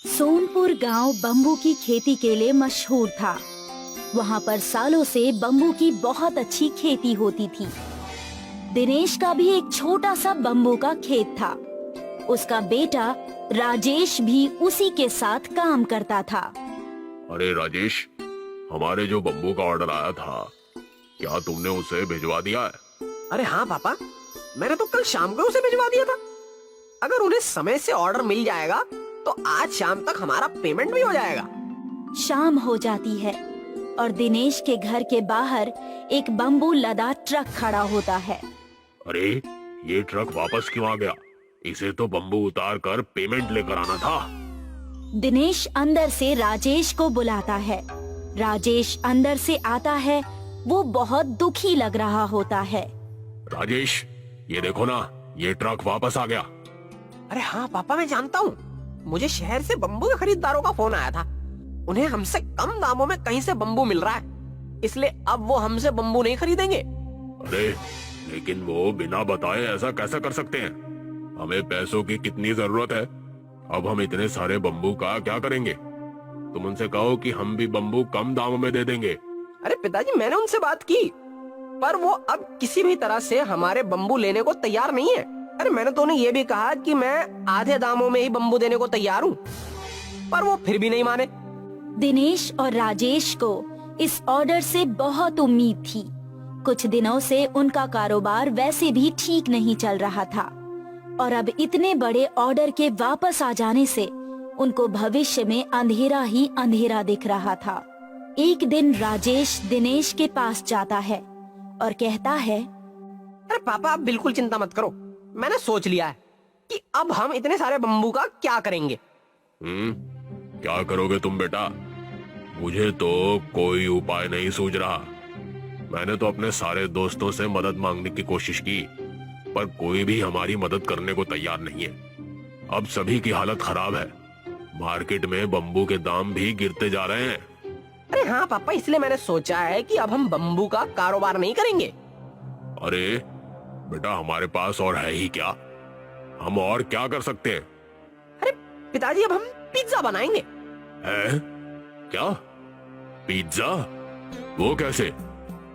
सोनपुर गांव बम्बू की खेती के लिए मशहूर था। वहाँ पर सालों से बम्बू की बहुत अच्छी खेती होती थी। दिनेश का भी एक छोटा सा बम्बू का खेत था। उसका बेटा राजेश भी उसी के साथ काम करता था। अरे राजेश, हमारे जो बम्बू का ऑर्डर आया था, क्या तुमने उसे भिजवा दिया है? अरे हाँ पापा, मैंने तो कल शाम को उसे भिजवा दिया था। अगर उन्हें समय से ऑर्डर मिल जाएगा तो आज शाम तक हमारा पेमेंट भी हो जाएगा। शाम हो जाती है और दिनेश के घर के बाहर एक बम्बू लदा ट्रक खड़ा होता है। अरे ये ट्रक वापस क्यों आ गया? इसे तो बम्बू उतार कर पेमेंट लेकर आना था। दिनेश अंदर से राजेश को बुलाता है। राजेश अंदर से आता है। वो बहुत दुखी लग रहा होता है। राजेश, ये देखो ना, ये ट्रक वापस आ गया। अरे हाँ पापा, मैं जानता हूँ। मुझे शहर से बम्बू के खरीदारों का फोन आया था। उन्हें हमसे कम दामों में कहीं से बम्बू मिल रहा है, इसलिए अब वो हमसे बम्बू नहीं खरीदेंगे। अरे लेकिन वो बिना बताए ऐसा कैसे कर सकते हैं? हमें पैसों की कितनी जरूरत है। अब हम इतने सारे बम्बू का क्या करेंगे? तुम उनसे कहो कि हम भी बम्बू कम दामों में दे देंगे। अरे पिताजी, मैंने उनसे बात की, पर वो अब किसी भी तरह से हमारे बम्बू लेने को तैयार नहीं है। अरे मैंने तो उन्हें ये भी कहा कि मैं आधे दामों में ही बम्बू देने को तैयार हूँ, पर वो फिर भी नहीं माने। दिनेश और राजेश को इस ऑर्डर से बहुत उम्मीद थी। कुछ दिनों से उनका कारोबार वैसे भी ठीक नहीं चल रहा था और अब इतने बड़े ऑर्डर के वापस आ जाने से उनको भविष्य में अंधेरा ही अंधेरा दिख रहा था। एक दिन राजेश दिनेश के पास जाता है और कहता है, अरे पापा, आप बिल्कुल चिंता मत करो। मैंने सोच लिया है कि अब हम इतने सारे बम्बू का क्या करेंगे। क्या करोगे तुम बेटा? मुझे तो कोई उपाय नहीं सूझ रहा। मैंने तो अपने सारे दोस्तों से मदद मांगने की कोशिश की, पर कोई भी हमारी मदद करने को तैयार नहीं है। अब सभी की हालत खराब है। मार्केट में बम्बू के दाम भी गिरते जा रहे हैं। अरे हाँ पापा, इसलिए मैंने सोचा है कि अब हम बम्बू का कारोबार नहीं करेंगे। अरे बेटा, हमारे पास और है ही क्या? हम और क्या कर सकते हैं? अरे पिताजी, अब हम पिज्जा बनाएंगे। है? क्या? पिज्जा? वो कैसे?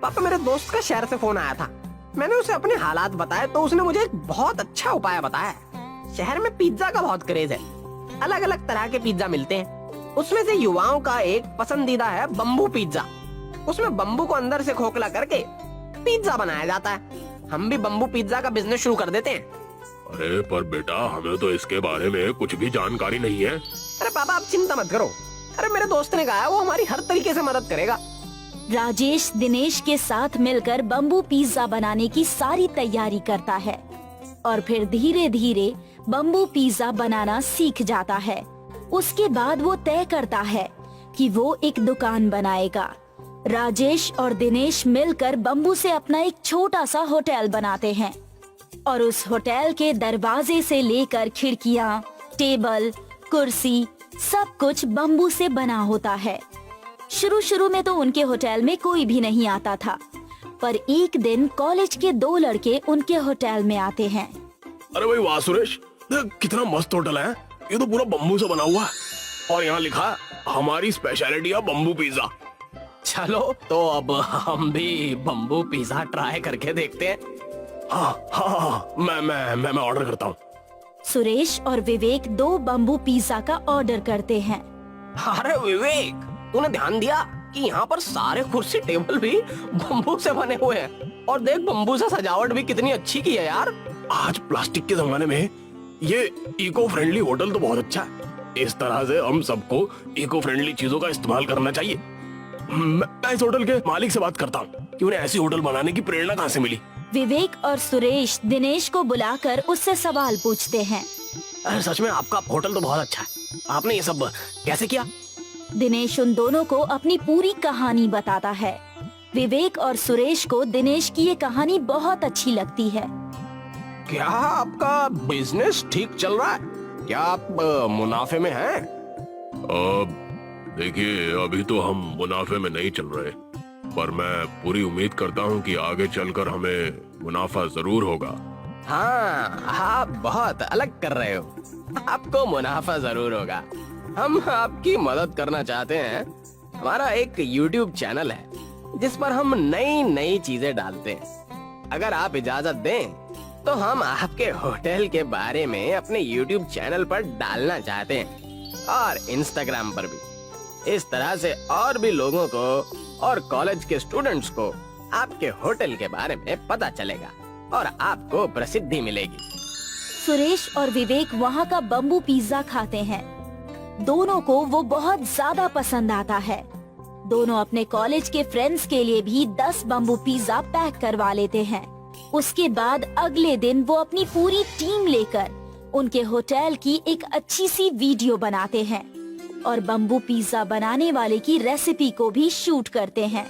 पापा, मेरे दोस्त का शहर से फोन आया था। मैंने उसे अपने हालात बताए तो उसने मुझे एक बहुत अच्छा उपाय बताया। शहर में पिज्जा का बहुत क्रेज है। अलग अलग तरह के पिज्जा मिलते हैं। उसमें से युवाओं का एक पसंदीदा है बम्बू पिज्जा। उसमें बम्बू को अंदर से खोखला करके पिज्जा बनाया जाता है। हम भी बम्बू पिज्जा का बिजनेस शुरू कर देते हैं। अरे पर बेटा, हमें तो इसके बारे में कुछ भी जानकारी नहीं है। अरे पापा, आप चिंता मत करो। अरे मेरे दोस्त ने कहा है वो हमारी हर तरीके से मदद करेगा। राजेश दिनेश के साथ मिलकर बम्बू पिज्जा बनाने की सारी तैयारी करता है और फिर धीरे धीरे बम्बू पिज्जा बनाना सीख जाता है। उसके बाद वो तय करता है कि वो एक दुकान बनाएगा। राजेश और दिनेश मिलकर बम्बू से अपना एक छोटा सा होटल बनाते हैं और उस होटल के दरवाजे से लेकर खिड़कियाँ, टेबल, कुर्सी, सब कुछ बम्बू से बना होता है। शुरू शुरू में तो उनके होटल में कोई भी नहीं आता था, पर एक दिन कॉलेज के दो लड़के उनके होटल में आते हैं। अरे भाई वाह सुरेश, कितना मस्त होटल है। ये तो पूरा बम्बू से बना हुआ है और यहाँ लिखा है हमारी स्पेशलिटी है बम्बू पिज्जा। चलो तो अब हम भी बम्बू पिज्जा ट्राई करके देखते हैं। हाँ हाँ हाँ, मैं ऑर्डर करता हूँ। सुरेश और विवेक दो बम्बू पिज्जा का ऑर्डर करते हैं। अरे विवेक, तूने ध्यान दिया कि यहाँ पर सारे कुर्सी टेबल भी बम्बू से बने हुए हैं और देख बम्बू से सजावट भी कितनी अच्छी की है यार। आज प्लास्टिक के जमाने में ये इको फ्रेंडली होटल तो बहुत अच्छा है। इस तरह से हम सबको इको फ्रेंडली चीजों का इस्तेमाल करना चाहिए। मैं इस होटल के मालिक से बात करता हूँ कि उन्हें ऐसी होटल बनाने की प्रेरणा कहाँ से मिली। विवेक और सुरेश दिनेश को बुलाकर उससे सवाल पूछते हैं। अरे सच में आपका होटल तो बहुत अच्छा है। आपने ये सब कैसे किया? दिनेश उन दोनों को अपनी पूरी कहानी बताता है। विवेक और सुरेश को दिनेश की ये कहानी बहुत अच्छी लगती है। क्या आपका बिजनेस ठीक चल रहा है? क्या आप मुनाफे में हैं? देखिए, अभी तो हम मुनाफे में नहीं चल रहे, पर मैं पूरी उम्मीद करता हूँ कि आगे चलकर हमें मुनाफा जरूर होगा। हाँ, आप बहुत अलग कर रहे हो। आपको मुनाफा जरूर होगा। हम आपकी मदद करना चाहते हैं। हमारा एक YouTube चैनल है जिस पर हम नई नई चीजें डालते हैं। अगर आप इजाजत दें तो हम आपके होटल के बारे में अपने YouTube चैनल पर डालना चाहते हैं और Instagram पर भी। इस तरह से और भी लोगों को और कॉलेज के स्टूडेंट्स को आपके होटल के बारे में पता चलेगा और आपको प्रसिद्धि मिलेगी। सुरेश और विवेक वहाँ का बम्बू पिज्जा खाते हैं। दोनों को वो बहुत ज्यादा पसंद आता है। दोनों अपने कॉलेज के फ्रेंड्स के लिए भी 10 बम्बू पिज्जा पैक करवा लेते हैं। उसके बाद अगले दिन वो अपनी पूरी टीम लेकर उनके होटल की एक अच्छी सी वीडियो बनाते हैं और बम्बू पिज्जा बनाने वाले की रेसिपी को भी शूट करते हैं।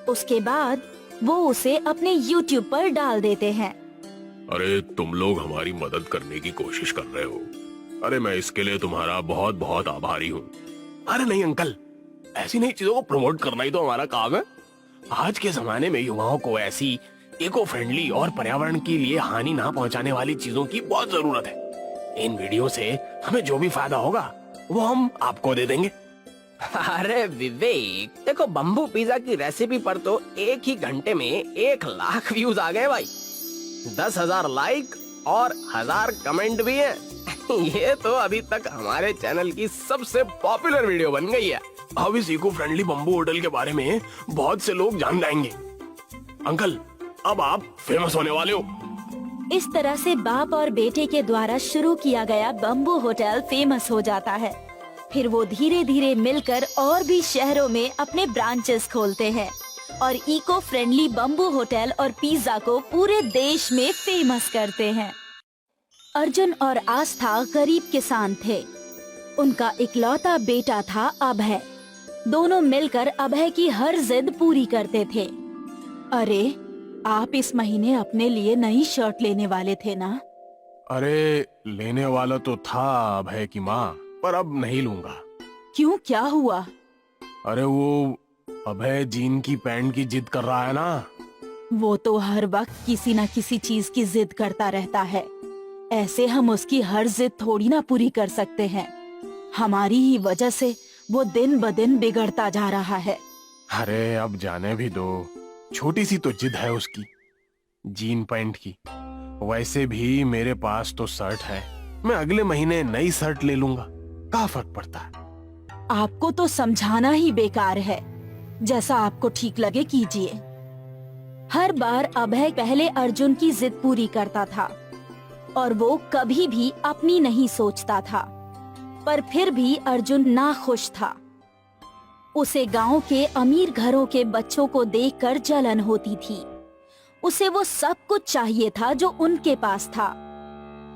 उसके बाद वो उसे अपने YouTube पर डाल देते हैं। अरे तुम लोग हमारी मदद करने की कोशिश कर रहे हो। अरे मैं इसके लिए तुम्हारा बहुत बहुत आभारी हूँ। अरे नहीं अंकल, ऐसी नई चीजों को प्रमोट करना ही तो हमारा काम है। आज के जमाने में युवाओं को ऐसी इको फ्रेंडली और पर्यावरण के लिए हानि ना पहुंचाने वाली चीजों की बहुत जरूरत है। इन वीडियो से हमें जो भी फायदा होगा वो हम आपको दे देंगे। अरे विवेक, देखो बम्बू पिज्जा की रेसिपी पर तो एक ही घंटे में 1 लाख व्यूज आ गए भाई। 10,000 लाइक और 1000 कमेंट भी हैं। ये तो अभी तक हमारे चैनल की सबसे पॉपुलर वीडियो बन गई है। अब इस इको फ्रेंडली बम्बू होटल के बारे में बहुत से लोग जान जाएंगे। अंकल, अब आप फेमस होने वाले हो। इस तरह से बाप और बेटे के द्वारा शुरू किया गया बम्बू होटल फेमस हो जाता है। फिर वो धीरे धीरे मिलकर और भी शहरों में अपने ब्रांचेस खोलते हैं और इको फ्रेंडली बम्बू होटल और पिज्जा को पूरे देश में फेमस करते हैं। अर्जुन और आस्था गरीब किसान थे। उनका इकलौता बेटा था अभय। दोनों मिलकर अभय की हर जिद पूरी करते थे। अरे, आप इस महीने अपने लिए नई शर्ट लेने वाले थे ना? अरे लेने वाला तो था अभय की माँ, पर अब नहीं लूंगा। क्यों, क्या हुआ? अरे वो अभय जीन की पैंट की जिद कर रहा है ना। वो तो हर वक्त किसी न किसी चीज की जिद करता रहता है। ऐसे हम उसकी हर जिद थोड़ी ना पूरी कर सकते हैं। हमारी ही वजह से वो दिन ब दिन बिगड़ता जा रहा है। अरे अब जाने भी दो, छोटी सी तो जिद है उसकी, जीन पैंट की। वैसे भी मेरे पास तो शर्ट है, मैं अगले महीने नई शर्ट ले लूंगा। क्या फर्क पड़ता है? आपको तो समझाना ही बेकार है। जैसा आपको ठीक लगे कीजिए। हर बार अभय पहले अर्जुन की जिद पूरी करता था और वो कभी भी अपनी नहीं सोचता था, पर फिर भी अर्जुन नाखुश था। उसे गांव के अमीर घरों के बच्चों को देखकर जलन होती थी। उसे वो सब कुछ चाहिए था जो उनके पास था।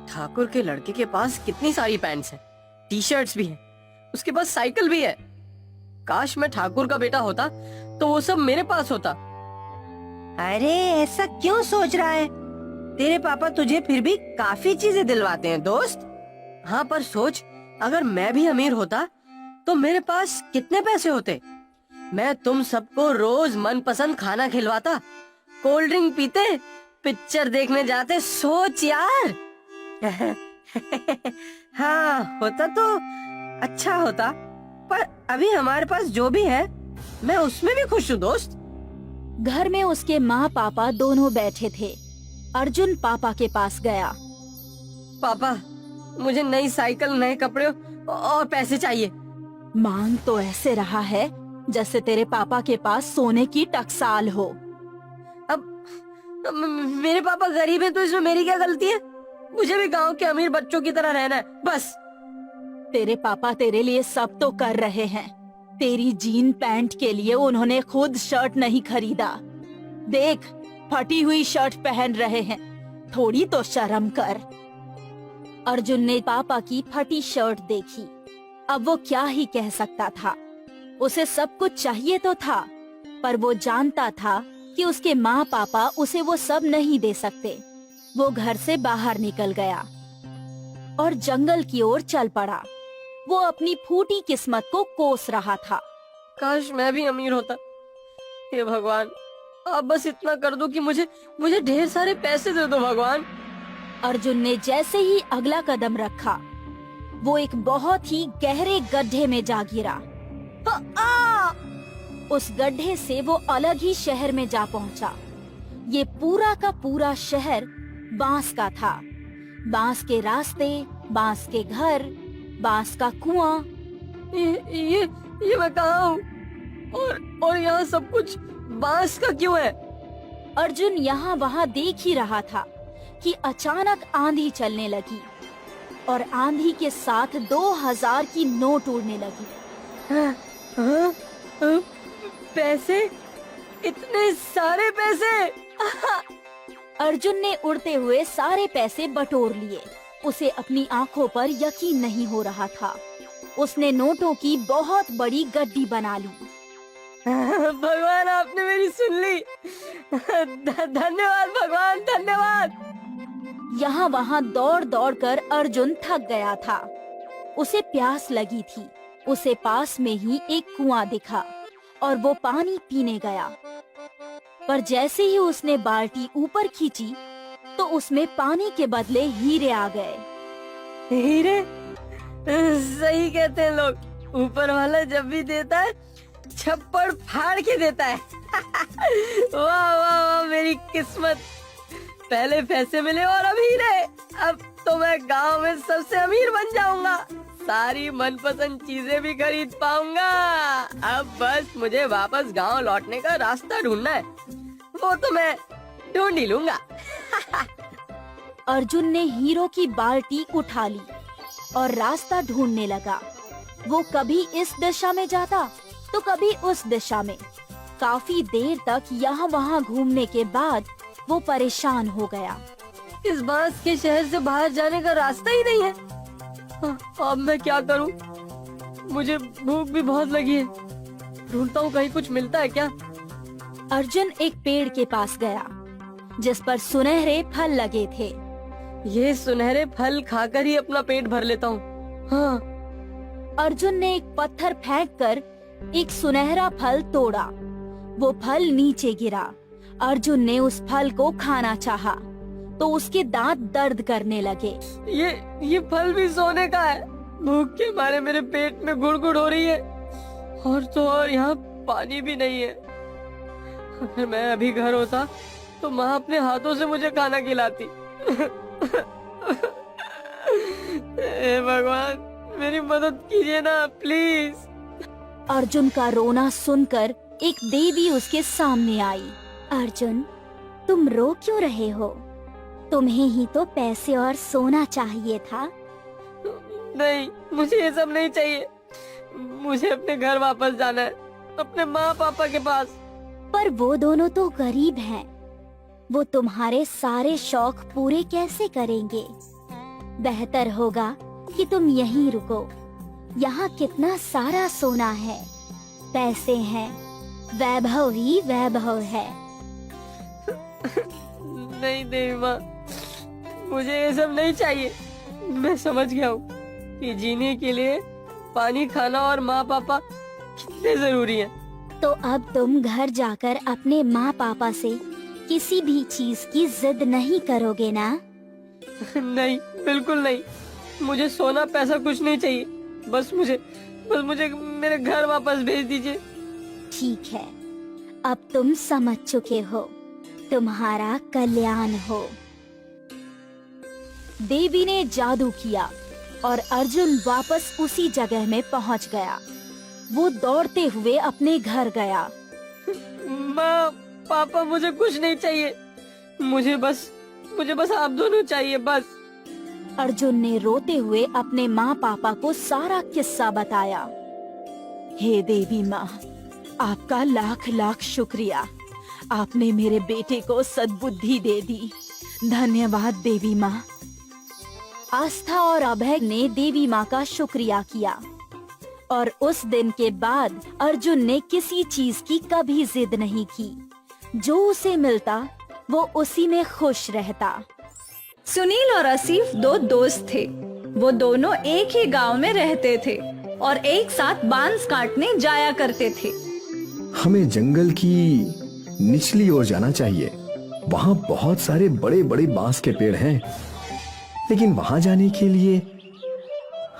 ठाकुर के लड़के के पास कितनी सारी पैंट्स हैं, टी शर्ट्स भी हैं, उसके पास साइकिल भी है। काश मैं ठाकुर का बेटा होता तो वो सब मेरे पास होता। अरे ऐसा क्यों सोच रहा है? तेरे पापा तुझे फिर भी काफी चीजें दिलवाते हैं दोस्त। हाँ, पर सोच, अगर मैं भी अमीर होता तो मेरे पास कितने पैसे होते। मैं तुम सबको रोज मनपसंद खाना खिलवाता, कोल्ड ड्रिंक पीते, पिक्चर देखने जाते। सोच यार। हाँ, होता तो अच्छा होता, पर अभी हमारे पास जो भी है मैं उसमें भी खुश हूँ दोस्त। घर में उसके माँ पापा दोनों बैठे थे। अर्जुन पापा के पास गया। पापा, मुझे नई साइकिल, नए कपड़े और पैसे चाहिए। मांग तो ऐसे रहा है जैसे तेरे पापा के पास सोने की टकसाल हो। अब मेरे पापा गरीब हैं तो इसमें मेरी क्या गलती है? मुझे भी गांव के अमीर बच्चों की तरह रहना है बस। तेरे पापा तेरे लिए सब तो कर रहे हैं। तेरी जीन पैंट के लिए उन्होंने खुद शर्ट नहीं खरीदा। देख, फटी हुई शर्ट पहन रहे हैं। थोड़ी तो शर्म कर। अर्जुन ने पापा की फटी शर्ट देखी। अब वो क्या ही कह सकता था। उसे सब कुछ चाहिए तो था, पर वो जानता था कि उसके माँ पापा उसे वो सब नहीं दे सकते। वो घर से बाहर निकल गया और जंगल की ओर चल पड़ा। वो अपनी फूटी किस्मत को कोस रहा था। काश मैं भी अमीर होता। हे भगवान, आप बस इतना कर दो कि मुझे ढेर सारे पैसे दे दो भगवान। अर्जुन ने जैसे ही अगला कदम रखा, वो एक बहुत ही गहरे गड्ढे में जा गिरा। उस गड्ढे से वो अलग ही शहर में जा पहुंचा। ये पूरा का पूरा शहर बांस का था। बांस के रास्ते, बांस के घर, बांस का कुआं। ये मैं कहाँ हूँ? और यहाँ सब कुछ बांस का क्यों है? अर्जुन यहाँ वहाँ देख ही रहा था कि अचानक आंधी चलने लगी और आंधी के साथ 2000 की नोट उड़ने लगी। हाँ, हाँ, पैसे, इतने सारे पैसे। अर्जुन ने उड़ते हुए सारे पैसे बटोर लिए। उसे अपनी आंखों पर यकीन नहीं हो रहा था। उसने नोटों की बहुत बड़ी गड्डी बना ली। भगवान, आपने मेरी सुन ली। धन्यवाद भगवान, धन्यवाद। यहाँ वहाँ दौड़ दौड़ कर अर्जुन थक गया था। उसे प्यास लगी थी। उसे पास में ही एक कुआं दिखा और वो पानी पीने गया। पर जैसे ही उसने बाल्टी ऊपर खींची तो उसमें पानी के बदले हीरे आ गए। हीरे? सही कहते हैं लोग, ऊपर वाला जब भी देता है छप्पड़ फाड़ के देता है। वाह वाह वाह, मेरी किस्मत। पहले पैसे मिले और अब हीरे। अब तो मैं गांव में सबसे अमीर बन जाऊंगा। सारी मनपसंद चीजें भी खरीद पाऊंगा। अब बस मुझे वापस गांव लौटने का रास्ता ढूंढना है। वो तो मैं ढूंढ ही लूंगा। अर्जुन ने हीरो की बाल्टी उठा ली और रास्ता ढूंढने लगा। वो कभी इस दिशा में जाता तो कभी उस दिशा में। काफी देर तक यहाँ वहाँ घूमने के बाद वो परेशान हो गया। इस बांस के शहर से बाहर जाने का रास्ता ही नहीं है। अब मैं क्या करूं? मुझे भूख भी बहुत लगी है। ढूंढता हूँ कहीं कुछ मिलता है क्या। अर्जुन एक पेड़ के पास गया जिस पर सुनहरे फल लगे थे। ये सुनहरे फल खाकर ही अपना पेट भर लेता हूँ। हाँ। अर्जुन ने एक पत्थर फेंककर एक सुनहरा फल तोड़ा। वो फल नीचे गिरा। अर्जुन ने उस फल को खाना चाहा तो उसके दांत दर्द करने लगे। ये फल भी सोने का है। भूख के मारे मेरे पेट में गुड़गुड़ हो रही है। और तो और यहाँ पानी भी नहीं है। अगर मैं अभी घर होता तो माँ अपने हाथों से मुझे खाना खिलाती। हे भगवान, मेरी मदद कीजिए ना प्लीज। अर्जुन का रोना सुनकर एक देवी उसके सामने आई। अर्जुन, तुम रो क्यों रहे हो? तुम्हें ही तो पैसे और सोना चाहिए था। नहीं, मुझे ये सब नहीं चाहिए। मुझे अपने घर वापस जाना है, अपने माँ पापा के पास। पर वो दोनों तो गरीब हैं। वो तुम्हारे सारे शौक पूरे कैसे करेंगे? बेहतर होगा कि तुम यहीं रुको। यहाँ कितना सारा सोना है, पैसे हैं, वैभव ही वैभव है। नहीं देवी माँ, मुझे ये सब नहीं चाहिए। मैं समझ गया हूँ कि जीने के लिए पानी, खाना और माँ पापा कितने जरूरी हैं। तो अब तुम घर जाकर अपने माँ पापा से किसी भी चीज की जिद नहीं करोगे ना? नहीं, बिल्कुल नहीं। मुझे सोना पैसा कुछ नहीं चाहिए। बस मुझे मेरे घर वापस भेज दीजिए। ठीक है, अब तुम समझ चुके हो। तुम्हारा कल्याण हो। देवी ने जादू किया और अर्जुन वापस उसी जगह में पहुंच गया। वो दौड़ते हुए अपने घर गया। माँ पापा, मुझे कुछ नहीं चाहिए। मुझे बस आप दोनों चाहिए, बस। अर्जुन ने रोते हुए अपने माँ पापा को सारा किस्सा बताया। हे देवी माँ, आपका लाख लाख शुक्रिया। आपने मेरे बेटे को सद्बुद्धि दे दी। धन्यवाद देवी माँ। आस्था और अभय ने देवी माँ का शुक्रिया किया और उस दिन के बाद अर्जुन ने किसी चीज की कभी जिद नहीं की। जो उसे मिलता वो उसी में खुश रहता। सुनील और आसिफ दो दोस्त थे। वो दोनों एक ही गांव में रहते थे और एक साथ बांस काटने जाया करते थे। हमें जंगल की निचली ओर जाना चाहिए। वहाँ बहुत सारे बड़े बड़े बांस के पेड़ हैं, लेकिन वहाँ जाने के लिए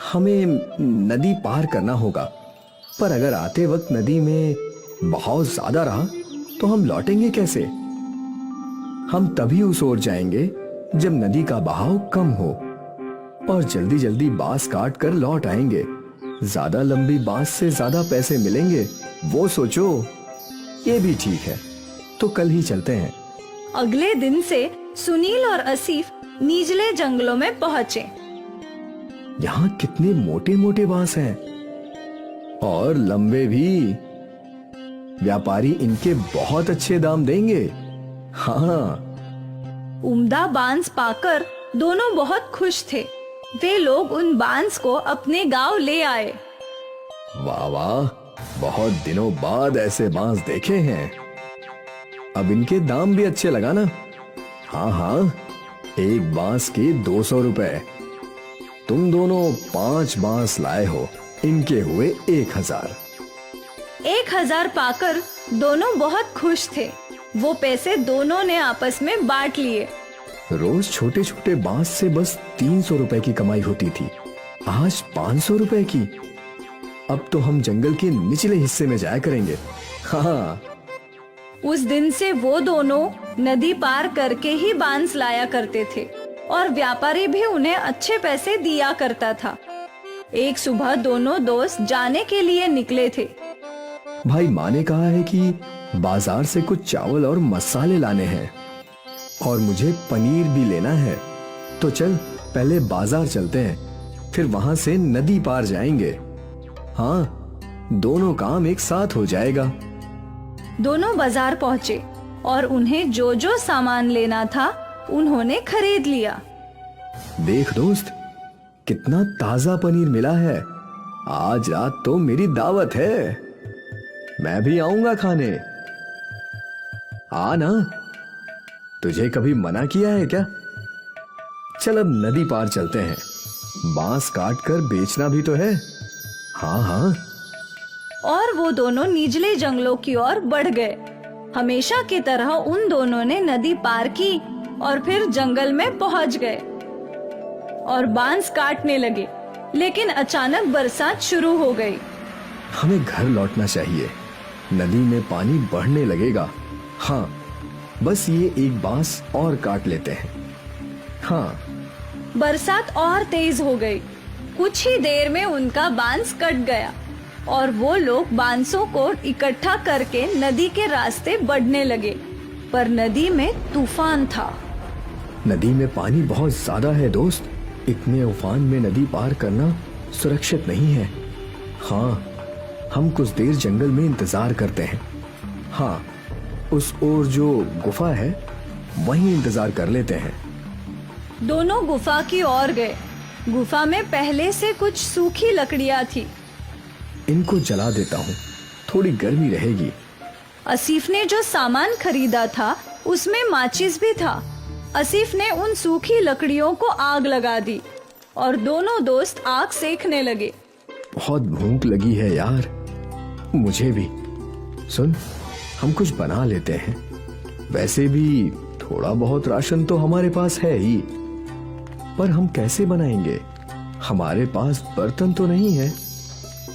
हमें नदी पार करना होगा, पर अगर आते वक्त नदी में बहाव ज्यादा रहा तो हम लौटेंगे कैसे? हम तभी उस ओर जाएंगे जब नदी का बहाव कम हो, और जल्दी जल्दी बांस काट कर लौट आएंगे। ज्यादा लंबी बांस से ज्यादा पैसे मिलेंगे, वो सोचो। ये भी ठीक है, तो कल ही चलते हैं। अगले दिन से सुनील और आसिफ निचले जंगलों में पहुँचे। यहाँ कितने मोटे मोटे बांस हैं और लंबे भी। व्यापारी इनके बहुत अच्छे दाम देंगे। हाँ, उम्दा बांस पाकर दोनों बहुत खुश थे। वे लोग उन बांस को अपने गांव ले आए। वाह वाह, बहुत दिनों बाद ऐसे बांस देखे हैं। अब इनके दाम भी अच्छे लगाना। हाँ हाँ, एक बांस के 200 रुपए। तुम दोनों 5 बांस लाए हो, इनके हुए 1000। 1000 पाकर दोनों बहुत खुश थे। वो पैसे दोनों ने आपस में बांट लिए। रोज छोटे छोटे बांस से बस 300 रुपए की कमाई होती थी, आज 500 रुपए की। अब तो हम जंगल के निचले हिस्से में जाया करेंगे। हाँ, उस दिन से वो दोनों नदी पार करके ही बांस लाया करते थे और व्यापारी भी उन्हें अच्छे पैसे दिया करता था। एक सुबह दोनों दोस्त जाने के लिए निकले थे। भाई माँ ने कहा है कि बाजार से कुछ चावल और मसाले लाने हैं, और मुझे पनीर भी लेना है। तो चल पहले बाजार चलते हैं, फिर वहां से नदी पार जाएंगे। हाँ, दोनों काम एक साथ हो जाएगा। दोनों बाजार पहुँचे और उन्हें जो जो सामान लेना था उन्होंने खरीद लिया। देख दोस्त, कितना ताजा पनीर मिला है। आज रात तो मेरी दावत है, मैं भी आऊंगा खाने। आ ना, तुझे कभी मना किया है क्या? चल अब नदी पार चलते हैं, बांस काट कर बेचना भी तो है। हाँ हाँ। और वो दोनों निचले जंगलों की ओर बढ़ गए। हमेशा की तरह उन दोनों ने नदी पार की और फिर जंगल में पहुंच गए और बांस काटने लगे। लेकिन अचानक बरसात शुरू हो गई। हमें घर लौटना चाहिए, नदी में पानी बढ़ने लगेगा। हाँ, बस ये एक बांस और काट लेते हैं। हाँ, बरसात और तेज हो गई। कुछ ही देर में उनका बांस कट गया और वो लोग बांसों को इकट्ठा करके नदी के रास्ते बढ़ने लगे, पर नदी में तूफान था। नदी में पानी बहुत ज्यादा है दोस्त, इतने उफान में नदी पार करना सुरक्षित नहीं है। हाँ, हम कुछ देर जंगल में इंतजार करते हैं। हाँ, उस ओर जो गुफा है वहीं इंतजार कर लेते हैं। दोनों गुफा की ओर गए। गुफा में पहले से कुछ सूखी लकड़ियां थी। इनको जला देता हूँ, थोड़ी गर्मी रहेगी। आसिफ ने जो सामान खरीदा था उसमें माचिस भी था। आसिफ ने उन सूखी लकड़ियों को आग लगा दी और दोनों दोस्त आग सेकने लगे। बहुत भूख लगी है यार, मुझे भी। सुन, हम कुछ बना लेते हैं। वैसे भी थोड़ा बहुत राशन तो हमारे पास है ही, पर हम कैसे बनाएंगे? हमारे पास बर्तन तो नहीं है।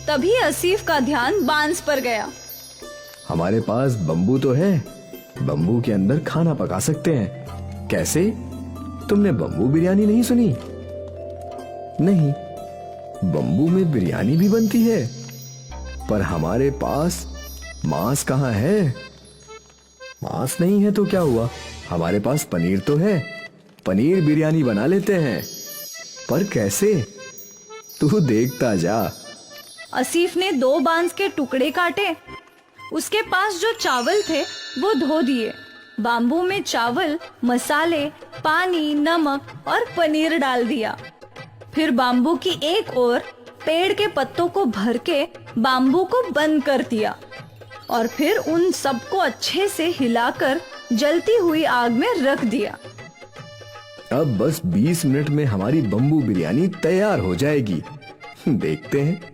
तभी आसिफ का ध्यान बांस पर गया। हमारे पास बम्बू तो है, बम्बू के अंदर खाना पका सकते हैं। कैसे? तुमने बम्बू बिरयानी नहीं सुनी? नहीं, बम्बू में बिरयानी भी बनती है, पर हमारे पास मांस कहाँ है? मांस नहीं है तो क्या हुआ, हमारे पास पनीर तो है, पनीर बिरयानी बना लेते हैं। पर कैसे? तू देखता जा। आसिफ ने 2 बांस के टुकड़े काटे। उसके पास जो चावल थे वो धो दिए। बाम्बू में चावल, मसाले, पानी, नमक और पनीर डाल दिया। फिर बाम्बू की एक ओर पेड़ के पत्तों को भर के बाम्बू को बंद कर दिया और फिर उन सबको अच्छे से हिलाकर जलती हुई आग में रख दिया। अब बस 20 मिनट में हमारी बम्बू बिरयानी तैयार हो जाएगी। देखते हैं।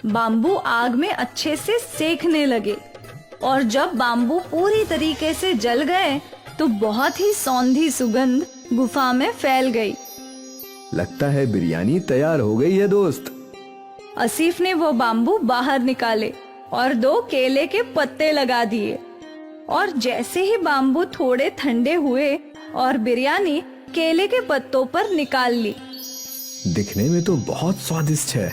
बाम्बू आग में अच्छे से सेकने लगे और जब बाम्बू पूरी तरीके से जल गए तो बहुत ही सौंधी सुगंध गुफा में फैल गई। लगता है बिरयानी तैयार हो गई है दोस्त। आसिफ ने वो बाम्बू बाहर निकाले और 2 केले के पत्ते लगा दिए। और जैसे ही बाम्बू थोड़े ठंडे हुए और बिरयानी केले के पत्तों पर निकाल ली। दिखने में तो बहुत स्वादिष्ट है।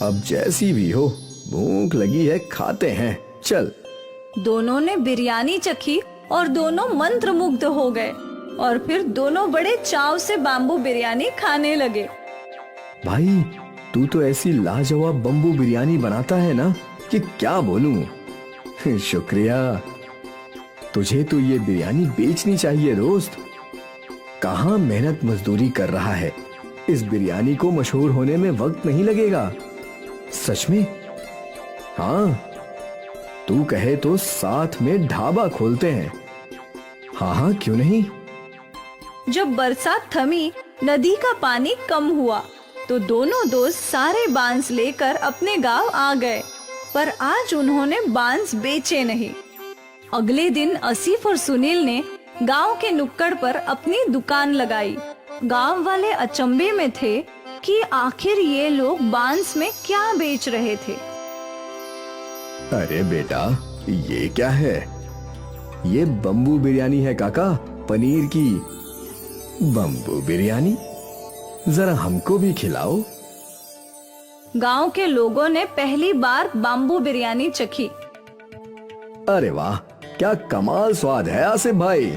अब जैसी भी हो, भूख लगी है, खाते हैं, चल। दोनों ने बिरयानी चखी और दोनों मंत्रमुग्ध हो गए और फिर दोनों बड़े चाव से बाम्बू बिरयानी खाने लगे। भाई, तू तो ऐसी लाजवाब बम्बू बिरयानी बनाता है ना कि क्या बोलूं। शुक्रिया। तुझे तो ये बिरयानी बेचनी चाहिए दोस्त। कहाँ मेहनत मजदूरी कर रहा है। इस बिरयानी को मशहूर होने में वक्त नहीं लगेगा। सच में? हाँ, तू कहे तो साथ में ढाबा खोलते हैं। हाँ हाँ, क्यों नहीं। जब बरसात थमी, नदी का पानी कम हुआ तो दोनों दोस्त सारे बांस लेकर अपने गांव आ गए। पर आज उन्होंने बांस बेचे नहीं। अगले दिन आसिफ और सुनील ने गांव के नुक्कड़ पर अपनी दुकान लगाई। गांव वाले अचंभे में थे कि आखिर ये लोग बांस में क्या बेच रहे थे। अरे बेटा, ये क्या है? ये बम्बू बिरयानी है काका, पनीर की। बम्बू बिरयानी? जरा हमको भी खिलाओ। गांव के लोगों ने पहली बार बाम्बू बिरयानी चखी। अरे वाह, क्या कमाल स्वाद है आसिफ भाई।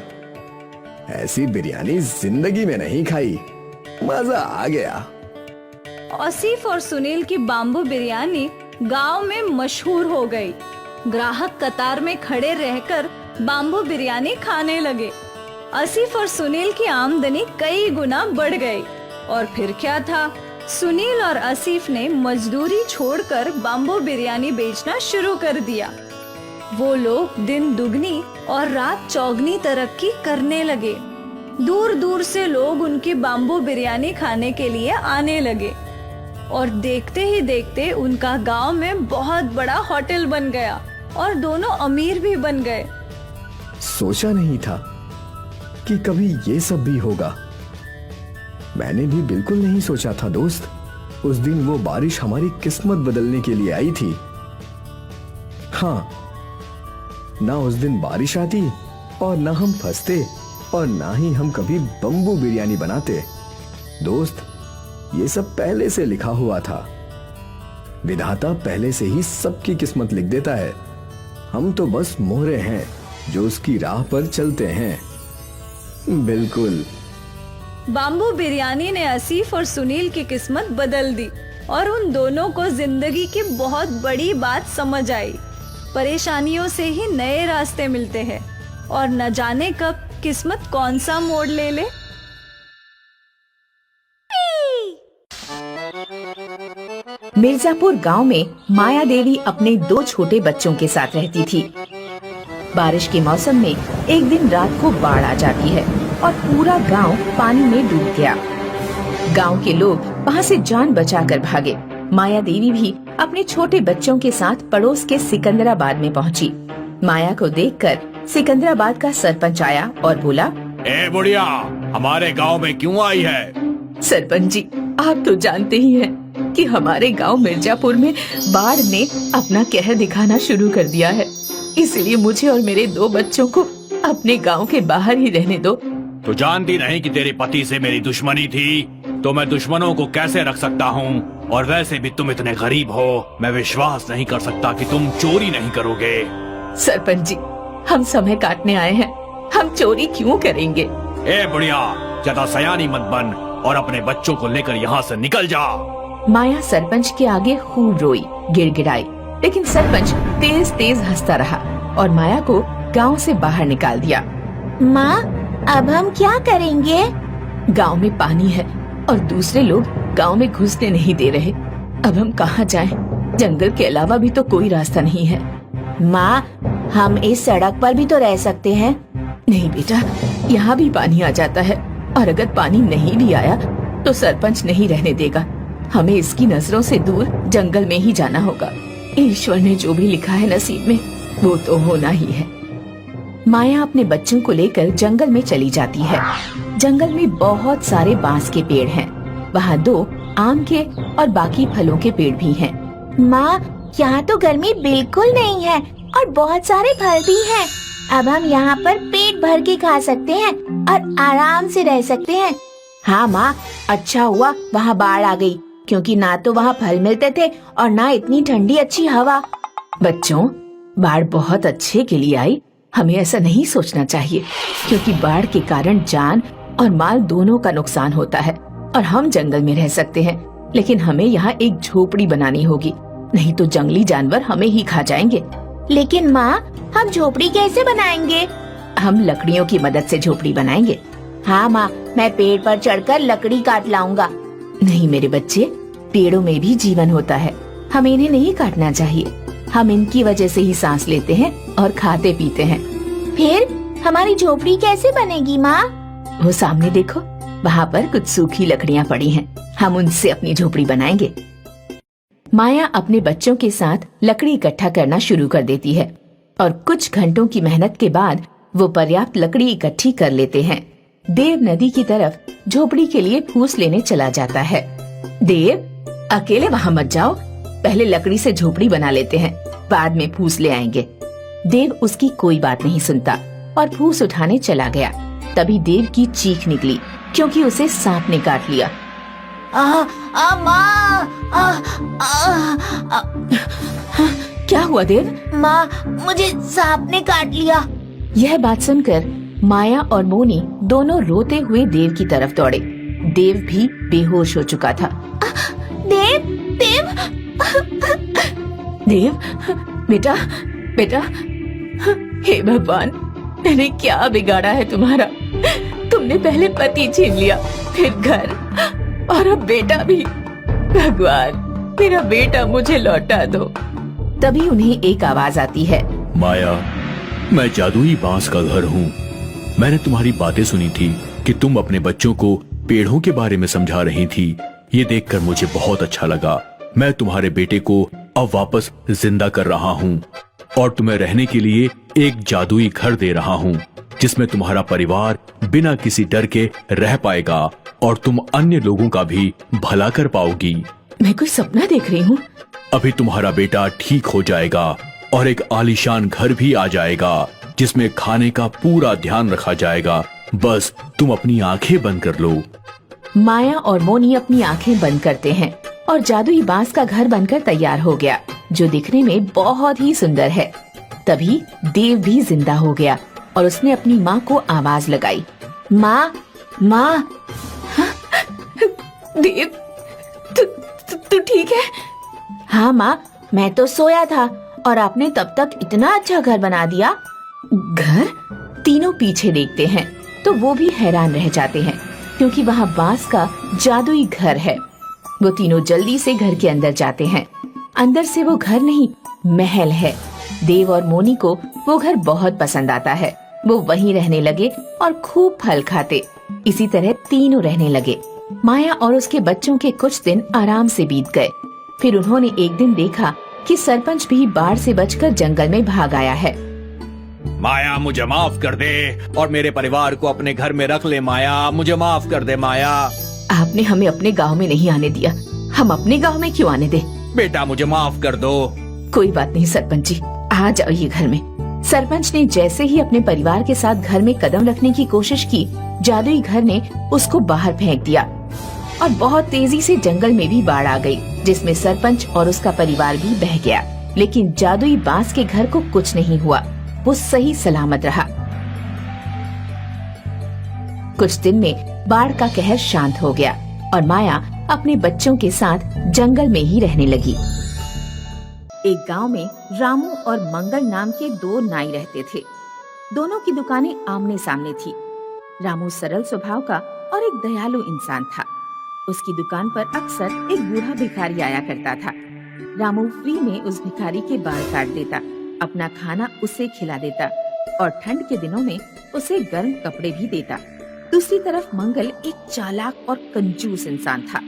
ऐसी बिरयानी जिंदगी में नहीं खाई। मजा आ गया। आसिफ और सुनील की बाम्बू बिरयानी गांव में मशहूर हो गई। ग्राहक कतार में खड़े रहकर बाम्बू बिरयानी खाने लगे। आसिफ और सुनील की आमदनी कई गुना बढ़ गई। और फिर क्या था, सुनील और आसिफ ने मजदूरी छोड़कर बाम्बू बिरयानी बेचना शुरू कर दिया। वो लोग दिन दुगनी और रात चौगनी तरक्की करने लगे। दूर दूर से लोग उनकी बाम्बू बिरयानी खाने के लिए आने लगे और देखते ही देखते उनका गांव में बहुत बड़ा होटल बन गया और दोनों अमीर भी बन गए। सोचा नहीं था कि कभी ये सब भी होगा। मैंने भी बिल्कुल नहीं सोचा था दोस्त। उस दिन वो बारिश हमारी किस्मत बदलने के लिए आई थी। हाँ, ना उस दिन बारिश आती और ना हम फंसते और ना ही हम कभी बम्बू बिरयानी बनाते। दोस्त, ये सब पहले से लिखा हुआ था। विधाता पहले से ही सबकी किस्मत लिख देता है। हम तो बस मोहरे हैं जो उसकी राह पर चलते हैं। बिल्कुल। बाम्बू बिरयानी ने आसिफ और सुनील की किस्मत बदल दी और उन दोनों को जिंदगी की बहुत बड़ी बात समझ आई। परेशानियों से ही नए रास्ते मिलते हैं और न जाने कब किस्मत कौन सा मोड़ ले ले। मिर्जापुर गांव में माया देवी अपने 2 छोटे बच्चों के साथ रहती थी। बारिश के मौसम में एक दिन रात को बाढ़ आ जाती है और पूरा गांव पानी में डूब गया। गांव के लोग वहां से जान बचाकर भागे। माया देवी भी अपने छोटे बच्चों के साथ पड़ोस के सिकंदराबाद में पहुंची। माया को देखकर सिकंदराबाद का सरपंच आया और बोला, ए बुढ़िया, हमारे गांव में क्यों आई है? सरपंच जी, आप तो जानते ही हैं कि हमारे गांव मिर्जापुर में बाढ़ ने अपना कहर दिखाना शुरू कर दिया है। इसलिए मुझे और मेरे 2 बच्चों को अपने गांव के बाहर ही रहने दो। तो जानती नहीं कि तेरे पति से मेरी दुश्मनी थी, तो मैं दुश्मनों को कैसे रख सकता हूँ? और वैसे भी तुम इतने गरीब हो, मैं विश्वास नहीं कर सकता कि तुम चोरी नहीं करोगे। सरपंच जी, हम समय काटने आए हैं, हम चोरी क्यों करेंगे? ए बुढ़िया, ज्यादा सयानी मत बन और अपने बच्चों को लेकर यहाँ से निकल जा। माया सरपंच के आगे खूब रोई, गिड़गिड़ाई, लेकिन सरपंच तेज तेज हंसता रहा और माया को गांव से बाहर निकाल दिया। माँ, अब हम क्या करेंगे? गांव में पानी है और दूसरे लोग गांव में घुसने नहीं दे रहे। अब हम कहाँ जाएं? जंगल के अलावा भी तो कोई रास्ता नहीं है। माँ, हम इस सड़क पर भी तो रह सकते हैं। नहीं बेटा, यहाँ भी पानी आ जाता है और अगर पानी नहीं भी आया तो सरपंच नहीं रहने देगा। हमें इसकी नजरों से दूर जंगल में ही जाना होगा। ईश्वर ने जो भी लिखा है नसीब में, वो तो होना ही है। माया अपने बच्चों को लेकर जंगल में चली जाती है। जंगल में बहुत सारे बांस के पेड़ हैं। वहाँ 2 आम के और बाकी फलों के पेड़ भी हैं। माँ, यहाँ तो गर्मी बिल्कुल नहीं है और बहुत सारे फल भी हैं। अब हम यहाँ पर पेट भर के खा सकते हैं और आराम से रह सकते हैं। हाँ माँ, अच्छा हुआ वहाँ बाढ़ आ गई, क्योंकि ना तो वहाँ फल मिलते थे और ना इतनी ठंडी अच्छी हवा। बच्चों, बाढ़ बहुत अच्छे के लिए आई। हमें ऐसा नहीं सोचना चाहिए, क्योंकि बाढ़ के कारण जान और माल दोनों का नुकसान होता है। और हम जंगल में रह सकते हैं, लेकिन हमें यहाँ एक झोपड़ी बनानी होगी, नहीं तो जंगली जानवर हमें ही खा जाएंगे। लेकिन माँ, हम झोपड़ी कैसे बनाएंगे? हम लकड़ियों की मदद से झोपड़ी बनाएंगे। हाँ माँ, मैं पेड़ पर चढ़कर लकड़ी काट लाऊंगा। नहीं मेरे बच्चे, पेड़ों में भी जीवन होता है, हमें इन्हें नहीं काटना चाहिए। हम इनकी वजह से ही सांस लेते हैं और खाते पीते हैं। फिर हमारी झोपड़ी कैसे बनेगी माँ? वो सामने देखो, वहाँ पर कुछ सूखी लकड़ियाँ पड़ी हैं। हम उनसे अपनी झोपड़ी बनाएंगे। माया अपने बच्चों के साथ लकड़ी इकट्ठा करना शुरू कर देती है और कुछ घंटों की मेहनत के बाद वो पर्याप्त लकड़ी इकट्ठी कर लेते हैं। देव नदी की तरफ झोपड़ी के लिए फूस लेने चला जाता है। देव, अकेले वहाँ मत जाओ, पहले लकड़ी से झोपड़ी बना लेते हैं, बाद में फूस ले आएंगे। देव उसकी कोई बात नहीं सुनता और फूस उठाने चला गया। तभी देव की चीख निकली, क्योंकि उसे सांप ने काट लिया। क्या हुआ देव? माँ, मुझे सांप ने काट लिया। यह बात सुनकर माया और मोनी दोनों रोते हुए देव की तरफ दौड़े। देव भी बेहोश हो चुका था। देव, देव, देव, बेटा, बेटा, हे भगवान, मैंने क्या बिगाड़ा है तुम्हारा? तुमने पहले पति छीन लिया, फिर घर और अब बेटा भी। भगवान, मेरा बेटा मुझे लौटा दो। तभी उन्हें एक आवाज आती है। माया, मैं जादुई बांस का घर हूँ। मैंने तुम्हारी बातें सुनी थी कि तुम अपने बच्चों को पेड़ों के बारे में समझा रही थी। ये देखकर मुझे बहुत अच्छा लगा। मैं तुम्हारे बेटे को अब वापस जिंदा कर रहा हूँ और तुम्हें रहने के लिए एक जादुई घर दे रहा हूँ, जिसमें तुम्हारा परिवार बिना किसी डर के रह पाएगा और तुम अन्य लोगों का भी भला कर पाओगी। मैं कोई सपना देख रही हूँ? अभी तुम्हारा बेटा ठीक हो जाएगा और एक आलीशान घर भी आ जाएगा, जिसमें खाने का पूरा ध्यान रखा जाएगा। बस तुम अपनी आंखें बंद कर लो। माया और मोनी अपनी आंखें बंद करते हैं और जादुई बांस का घर बनकर तैयार हो गया, जो दिखने में बहुत ही सुंदर है। तभी देव भी जिंदा हो गया और उसने अपनी माँ को आवाज लगाई। माँ, माँ। देव, तू ठीक है? हाँ माँ, मैं तो सोया था और आपने तब तक इतना अच्छा घर बना दिया। घर? तीनों पीछे देखते हैं तो वो भी हैरान रह जाते हैं, क्योंकि वहाँ बांस का जादुई घर है। वो तीनों जल्दी से घर के अंदर जाते हैं। अंदर से वो घर नहीं, महल है। देव और मोनी को वो घर बहुत पसंद आता है। वो वहीं रहने लगे और खूब फल खाते। इसी तरह तीनों रहने लगे। माया और उसके बच्चों के कुछ दिन आराम से बीत गए। फिर उन्होंने एक दिन देखा कि सरपंच भी बाढ़ से बचकर जंगल में भाग आया है। माया, मुझे माफ कर दे और मेरे परिवार को अपने घर में रख ले। माया, मुझे माफ कर दे। माया, आपने हमें अपने गांव में नहीं आने दिया, हम अपने गांव में क्यों आने दे? बेटा, मुझे माफ कर दो। कोई बात नहीं सरपंच जी, आ जाइए घर में। सरपंच ने जैसे ही अपने परिवार के साथ घर में कदम रखने की कोशिश की, जादुई घर ने उसको बाहर फेंक दिया और बहुत तेजी से जंगल में भी बाढ़ आ गई, जिसमें सरपंच और उसका परिवार भी बह गया। लेकिन जादुई बांस के घर को कुछ नहीं हुआ, वो सही सलामत रहा। कुछ दिन में बाढ़ का कहर शांत हो गया और माया अपने बच्चों के साथ जंगल में ही रहने लगी। एक गांव में रामू और मंगल नाम के 2 नाई रहते थे। दोनों की दुकानें आमने सामने थी। रामू सरल स्वभाव का और एक दयालु इंसान था। उसकी दुकान पर अक्सर एक बूढ़ा भिखारी आया करता था। रामू फ्री में उस भिखारी के बाल काट देता, अपना खाना उसे खिला देता और ठंड के दिनों में उसे गर्म कपड़े भी देता। दूसरी तरफ मंगल एक चालाक और कंजूस इंसान था।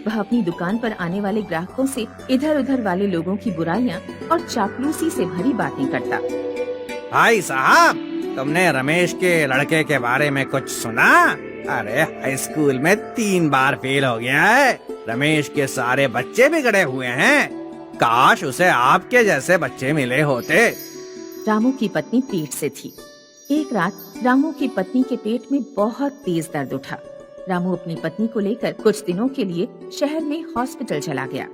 वह अपनी दुकान पर आने वाले ग्राहकों से इधर उधर वाले लोगों की बुराइयां और चापलूसी से भरी बातें करता। भाई साहब, तुमने रमेश के लड़के के बारे में कुछ सुना? अरे हाई स्कूल में 3 बार फेल हो गया है। रमेश के सारे बच्चे बिगड़े हुए हैं। काश उसे आपके जैसे बच्चे मिले होते। रामू की पत्नी पेट से थी। एक रात रामू की पत्नी के पेट में बहुत तेज दर्द उठा। रामू अपनी पत्नी को लेकर कुछ दिनों के लिए शहर में हॉस्पिटल चला गया।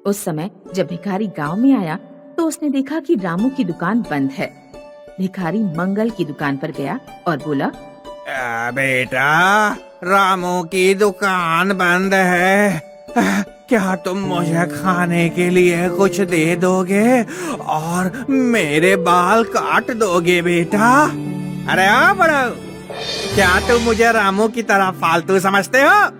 उस समय जब भिखारी गांव में आया तो उसने देखा कि रामू की दुकान बंद है। भिखारी मंगल की दुकान पर गया और बोला, बेटा, रामू की दुकान बंद है। क्या तुम मुझे खाने के लिए कुछ दे दोगे और मेरे बाल काट दोगे बेटा? अरे बड़ो, क्या तुम मुझे रामू की तरह फालतू समझते हो?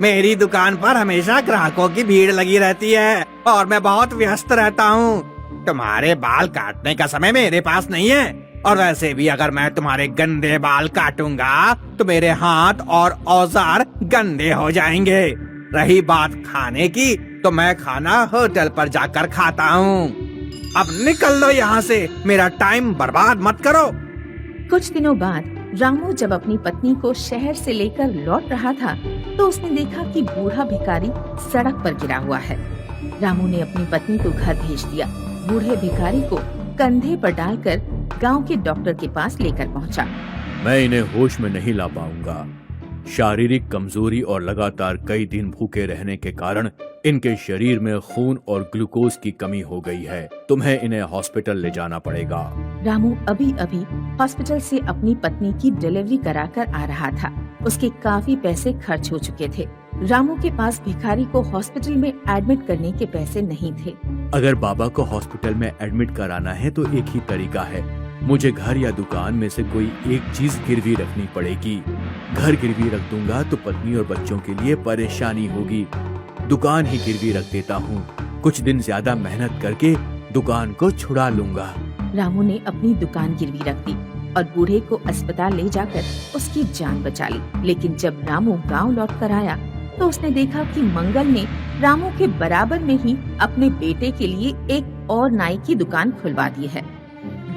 मेरी दुकान पर हमेशा ग्राहकों की भीड़ लगी रहती है और मैं बहुत व्यस्त रहता हूँ। तुम्हारे बाल काटने का समय मेरे पास नहीं है, और वैसे भी अगर मैं तुम्हारे गंदे बाल काटूंगा तो मेरे हाथ और औजार गंदे हो जाएंगे। रही बात खाने की, तो मैं खाना होटल पर जाकर खाता हूँ। अब निकल लो यहाँ से, मेरा टाइम बर्बाद मत करो। कुछ दिनों बाद रामू जब अपनी पत्नी को शहर से लेकर लौट रहा था तो उसने देखा कि बूढ़ा भिखारी सड़क पर गिरा हुआ है। रामू ने अपनी पत्नी को घर भेज दिया। बूढ़े भिखारी को कंधे पर डालकर गांव के डॉक्टर के पास लेकर पहुंचा। मैं इन्हें होश में नहीं ला पाऊंगा। शारीरिक कमजोरी और लगातार कई दिन भूखे रहने के कारण इनके शरीर में खून और ग्लूकोज की कमी हो गई है। तुम्हें इन्हें हॉस्पिटल ले जाना पड़ेगा। रामू अभी अभी हॉस्पिटल से अपनी पत्नी की डिलीवरी कराकर आ रहा था। उसके काफी पैसे खर्च हो चुके थे। रामू के पास भिखारी को हॉस्पिटल में एडमिट करने के पैसे नहीं थे। अगर बाबा को हॉस्पिटल में एडमिट कराना है तो एक ही तरीका है, मुझे घर या दुकान में से कोई एक चीज गिरवी रखनी पड़ेगी। घर गिरवी रख दूंगा तो पत्नी और बच्चों के लिए परेशानी होगी। दुकान ही गिरवी रख देता हूँ। कुछ दिन ज्यादा मेहनत करके दुकान को छुड़ा लूंगा। रामू ने अपनी दुकान गिरवी रख दी और बूढ़े को अस्पताल ले जाकर उसकी जान बचा ली। लेकिन जब रामू गांव लौट कर आया तो उसने देखा कि मंगल ने रामू के बराबर में ही अपने बेटे के लिए एक और नाई की दुकान खुलवा दी है।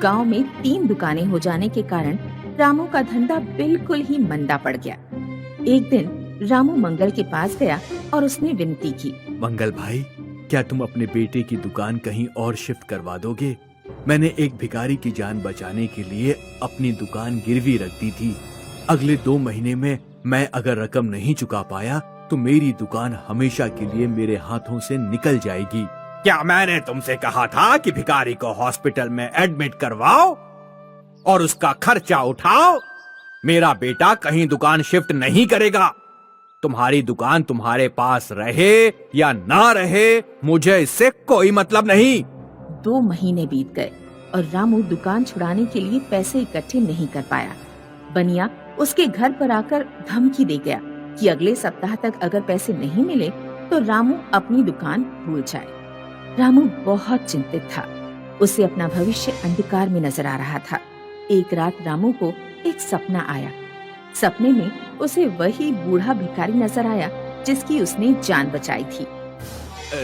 गांव में 3 दुकानें हो जाने के कारण रामू का धंधा बिल्कुल ही मंदा पड़ गया। एक दिन रामू मंगल के पास गया और उसने विनती की, मंगल भाई, क्या तुम अपने बेटे की दुकान कहीं और शिफ्ट करवा दोगे? मैंने एक भिखारी की जान बचाने के लिए अपनी दुकान गिरवी रख दी थी। अगले 2 महीने में मैं अगर रकम नहीं चुका पाया तो मेरी दुकान हमेशा के लिए मेरे हाथों से निकल जाएगी। क्या मैंने तुमसे कहा था कि भिखारी को हॉस्पिटल में एडमिट करवाओ और उसका खर्चा उठाओ? मेरा बेटा कहीं दुकान शिफ्ट नहीं करेगा। तुम्हारी दुकान तुम्हारे पास रहे या ना रहे, मुझे इससे कोई मतलब नहीं। 2 महीने बीत गए और रामू दुकान छुड़ाने के लिए पैसे इकट्ठे नहीं कर पाया। बनिया उसके घर पर आकर धमकी दे गया कि अगले सप्ताह तक अगर पैसे नहीं मिले तो रामू अपनी दुकान भूल जाए। रामू बहुत चिंतित था। उसे अपना भविष्य अंधकार में नजर आ रहा था। एक रात रामू को एक सपना आया। सपने में उसे वही बूढ़ा भिखारी नजर आया जिसकी उसने जान बचाई थी।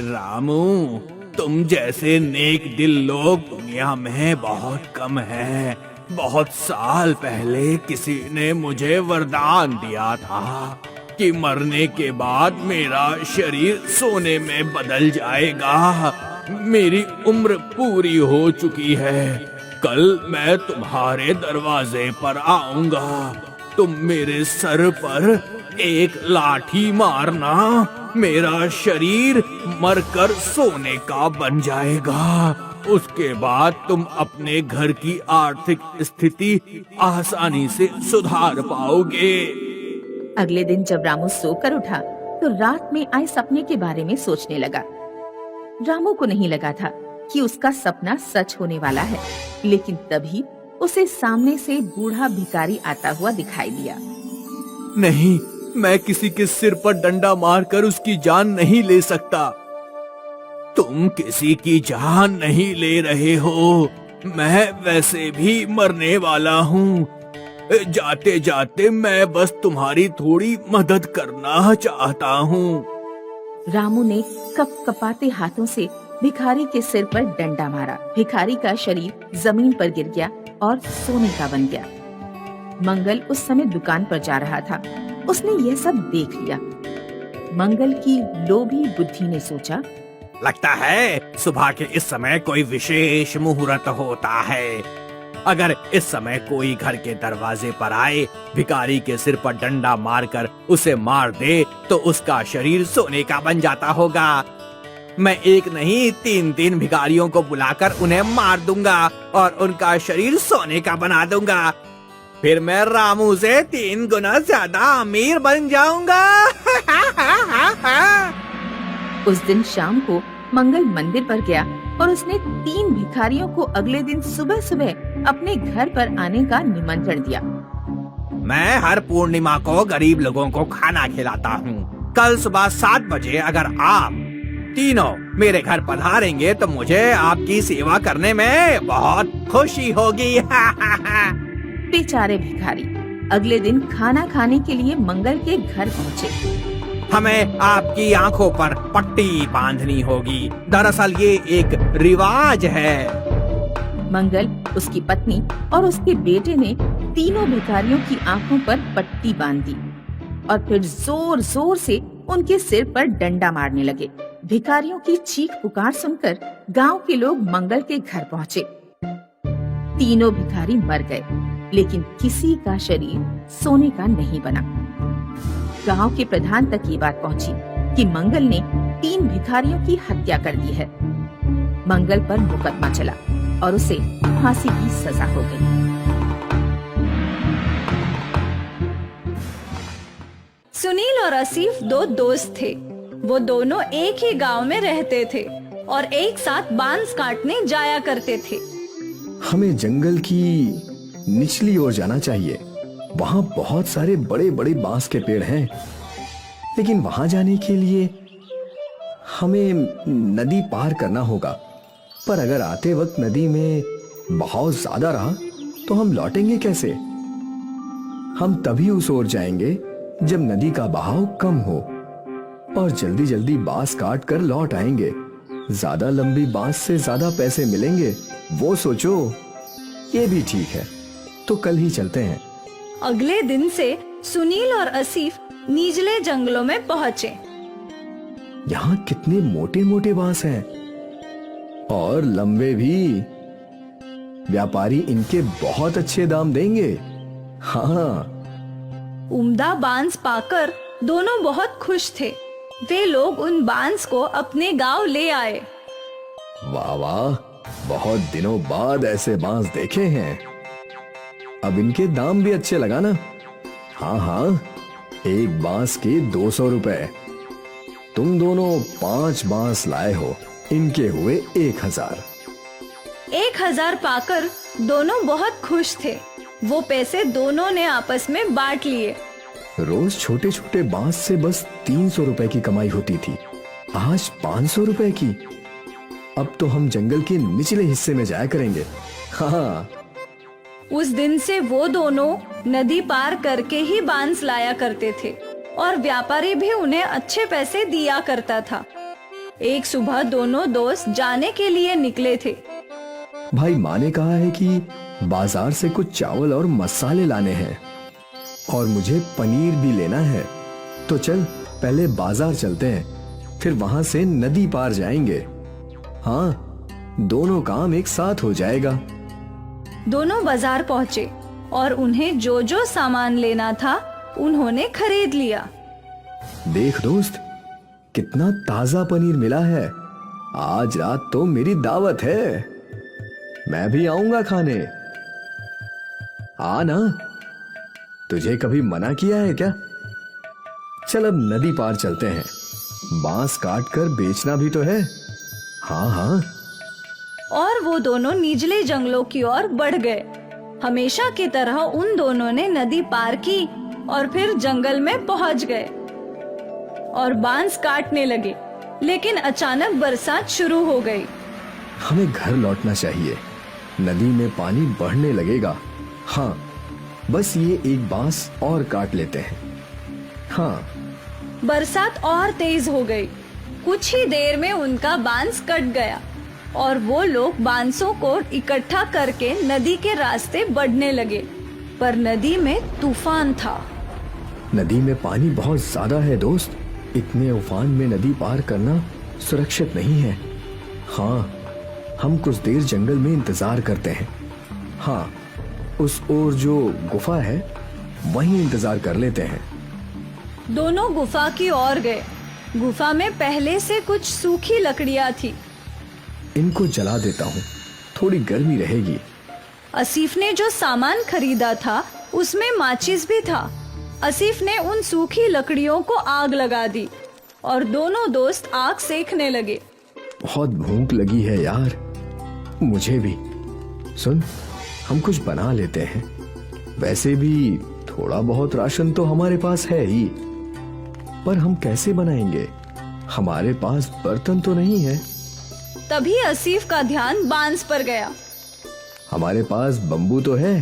रामू, तुम जैसे नेक दिल लोग दुनिया में बहुत कम हैं। बहुत साल पहले किसी ने मुझे वरदान दिया था कि मरने के बाद मेरा शरीर सोने में बदल जाएगा। मेरी उम्र पूरी हो चुकी है। कल मैं तुम्हारे दरवाजे पर आऊंगा। तुम मेरे सर पर एक लाठी मारना, मेरा शरीर मरकर सोने का बन जाएगा। उसके बाद तुम अपने घर की आर्थिक स्थिति आसानी से सुधार पाओगे। अगले दिन जब रामू सोकर उठा तो रात में आए सपने के बारे में सोचने लगा। रामू को नहीं लगा था कि उसका सपना सच होने वाला है, लेकिन तभी उसे सामने से बूढ़ा भिखारी आता हुआ दिखाई दिया। नहीं, मैं किसी के सिर पर डंडा मारकर उसकी जान नहीं ले सकता। तुम किसी की जान नहीं ले रहे हो। मैं वैसे भी मरने वाला हूँ। जाते जाते मैं बस तुम्हारी थोड़ी मदद करना चाहता हूँ। रामू ने कपकपाते हाथों से भिखारी के सिर पर डंडा मारा। भिखारी का शरीर जमीन पर गिर गया और सोने का बन गया। मंगल उस समय दुकान पर जा रहा था। उसने यह सब देख लिया। मंगल की लोभी बुद्धि ने सोचा, लगता है सुबह के इस समय कोई विशेष मुहूर्त होता है। अगर इस समय कोई घर के दरवाजे पर आए, भिखारी के सिर पर डंडा मारकर उसे मार दे तो उसका शरीर सोने का बन जाता होगा। मैं एक नहीं 3 भिखारियों को बुलाकर उन्हें मार दूंगा और उनका शरीर सोने का बना दूंगा। फिर मैं रामू से 3 गुना ज्यादा अमीर बन जाऊंगा। उस दिन शाम को मंगल मंदिर पर गया और उसने 3 भिखारियों को अगले दिन सुबह सुबह अपने घर पर आने का निमंत्रण दिया। मैं हर पूर्णिमा को गरीब लोगों को खाना खिलाता हूँ। कल सुबह 7 बजे अगर आप तीनों मेरे घर पधारेंगे तो मुझे आपकी सेवा करने में बहुत खुशी होगी। बेचारे भिखारी अगले दिन खाना खाने के लिए मंगल के घर पहुँचे। हमें आपकी आंखों पर पट्टी बांधनी होगी। दरअसल ये एक रिवाज है। मंगल, उसकी पत्नी और उसके बेटे ने तीनों भिखारियों की आंखों पर पट्टी बांध दी और फिर जोर जोर से उनके सिर पर डंडा मारने लगे। भिखारियों की चीख पुकार सुनकर गांव के लोग मंगल के घर पहुँचे। तीनों भिखारी मर गए, लेकिन किसी का शरीर सोने का नहीं बना। गांव के प्रधान तक ये बात पहुंची कि मंगल ने 3 भिखारियों की हत्या कर दी है। मंगल पर मुकदमा चला और उसे फांसी की सजा हो गई। सुनील और आसिफ 2 दोस्त थे। वो दोनों एक ही गांव में रहते थे और एक साथ बांस काटने जाया करते थे। हमें जंगल की निचली ओर जाना चाहिए। वहाँ बहुत सारे बड़े बड़े बांस के पेड़ हैं, लेकिन वहाँ जाने के लिए हमें नदी पार करना होगा। पर अगर आते वक्त नदी में बहाव ज्यादा रहा तो हम लौटेंगे कैसे? हम तभी उस ओर जाएंगे जब नदी का बहाव कम हो और जल्दी जल्दी बांस काट कर लौट आएंगे। ज्यादा लंबी बांस से ज्यादा पैसे मिलेंगे, वो सोचो। ये भी ठीक है, तो कल ही चलते हैं। अगले दिन से सुनील और आसिफ निचले जंगलों में पहुँचे। यहाँ कितने मोटे मोटे बांस हैं और लंबे भी। व्यापारी इनके बहुत अच्छे दाम देंगे। हाँ, उम्दा बांस पाकर दोनों बहुत खुश थे। वे लोग उन बांस को अपने गांव ले आए। वाह वाह, बहुत दिनों बाद ऐसे बांस देखे हैं। अब इनके दाम भी अच्छे लगाना। हाँ हाँ, एक बांस के 200 रुपए। तुम दोनों 5 बांस लाए हो, इनके हुए 1000। 1000 पाकर दोनों बहुत खुश थे। वो पैसे दोनों ने आपस में बांट लिए। रोज छोटे छोटे बांस से बस 300 रुपए की कमाई होती थी, आज 500 रुपए की। अब तो हम जंगल के निचले हिस्से में जाया करेंगे। हाँ, उस दिन से वो दोनों नदी पार करके ही बांस लाया करते थे और व्यापारी भी उन्हें अच्छे पैसे दिया करता था। एक सुबह दोनों दोस्त जाने के लिए निकले थे। भाई, माँ ने कहा है कि बाजार से कुछ चावल और मसाले लाने हैं और मुझे पनीर भी लेना है। तो चल पहले बाजार चलते हैं, फिर वहां से नदी पार जाएंगे। हाँ, दोनों काम एक साथ हो जाएगा। दोनों बाजार पहुँचे और उन्हें जो जो सामान लेना था उन्होंने खरीद लिया। देख दोस्त, कितना ताजा पनीर मिला है। आज रात तो मेरी दावत है, मैं भी आऊंगा खाने। आ ना, तुझे कभी मना किया है क्या? चल अब नदी पार चलते हैं, बांस काट कर बेचना भी तो है। हाँ हाँ। और वो दोनों निचले जंगलों की ओर बढ़ गए। हमेशा की तरह उन दोनों ने नदी पार की और फिर जंगल में पहुंच गए और बांस काटने लगे। लेकिन अचानक बरसात शुरू हो गई। हमें घर लौटना चाहिए, नदी में पानी बढ़ने लगेगा। हाँ, बस ये एक बांस और काट लेते हैं। हाँ। बरसात और तेज हो गई। कुछ ही देर में उनका बांस कट गया और वो लोग बांसों को इकट्ठा करके नदी के रास्ते बढ़ने लगे, पर नदी में तूफान था। नदी में पानी बहुत ज्यादा है दोस्त। इतने उफान में नदी पार करना सुरक्षित नहीं है। हाँ, हम कुछ देर जंगल में इंतजार करते हैं। हाँ, उस ओर जो गुफा है वहीं इंतजार कर लेते हैं। दोनों गुफा की ओर गए। गुफा में पहले से कुछ सूखी लकड़ियां थी। इनको जला देता हूँ, थोड़ी गर्मी रहेगी। आसिफ ने जो सामान खरीदा था उसमें माचिस भी था। आसिफ ने उन सूखी लकड़ियों को आग लगा दी और दोनों दोस्त आग सेकने लगे। बहुत भूख लगी है यार, मुझे भी। सुन, हम कुछ बना लेते हैं। वैसे भी थोड़ा बहुत राशन तो हमारे पास है ही, पर हम कैसे बनाएंगे? हमारे पास बर्तन तो नहीं है। तभी आसिफ का ध्यान बांस पर गया। हमारे पास बम्बू तो है,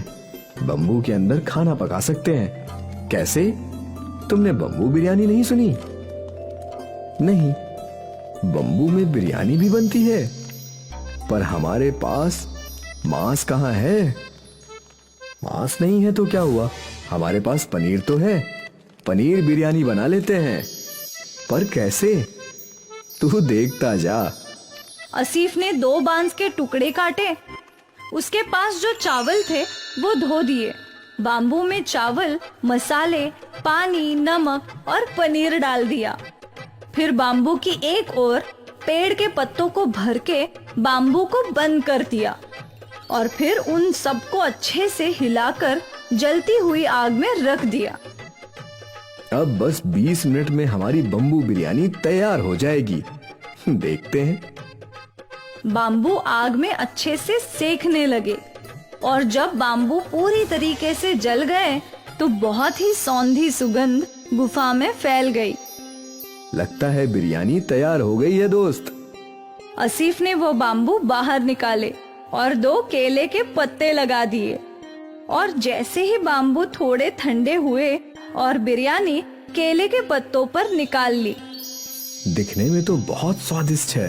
बम्बू के अंदर खाना पका सकते हैं। कैसे? तुमने बम्बू बिरयानी नहीं सुनी? नहीं, बम्बू में बिरयानी भी बनती है, पर हमारे पास मांस कहाँ है? मांस नहीं है तो क्या हुआ, हमारे पास पनीर तो है। पनीर बिरयानी बना लेते हैं। पर कैसे? तू देखता जा। आसिफ ने 2 बांस के टुकड़े काटे। उसके पास जो चावल थे वो धो दिए। बाम्बू में चावल, मसाले, पानी, नमक और पनीर डाल दिया। फिर बाम्बू की एक ओर पेड़ के पत्तों को भर के बाम्बू को बंद कर दिया और फिर उन सबको अच्छे से हिलाकर जलती हुई आग में रख दिया। अब बस 20 मिनट में हमारी बम्बू बिरयानी तैयार हो जाएगी। देखते हैं। बाम्बू आग में अच्छे से सेकने लगे और जब बाम्बू पूरी तरीके से जल गए तो बहुत ही सौंधी सुगंध गुफा में फैल गई। लगता है बिरयानी तैयार हो गई है दोस्त। आसिफ ने वो बाम्बू बाहर निकाले और 2 केले के पत्ते लगा दिए और जैसे ही बाम्बू थोड़े ठंडे हुए और बिरयानी केले के पत्तों पर निकाल ली। दिखने में तो बहुत स्वादिष्ट है।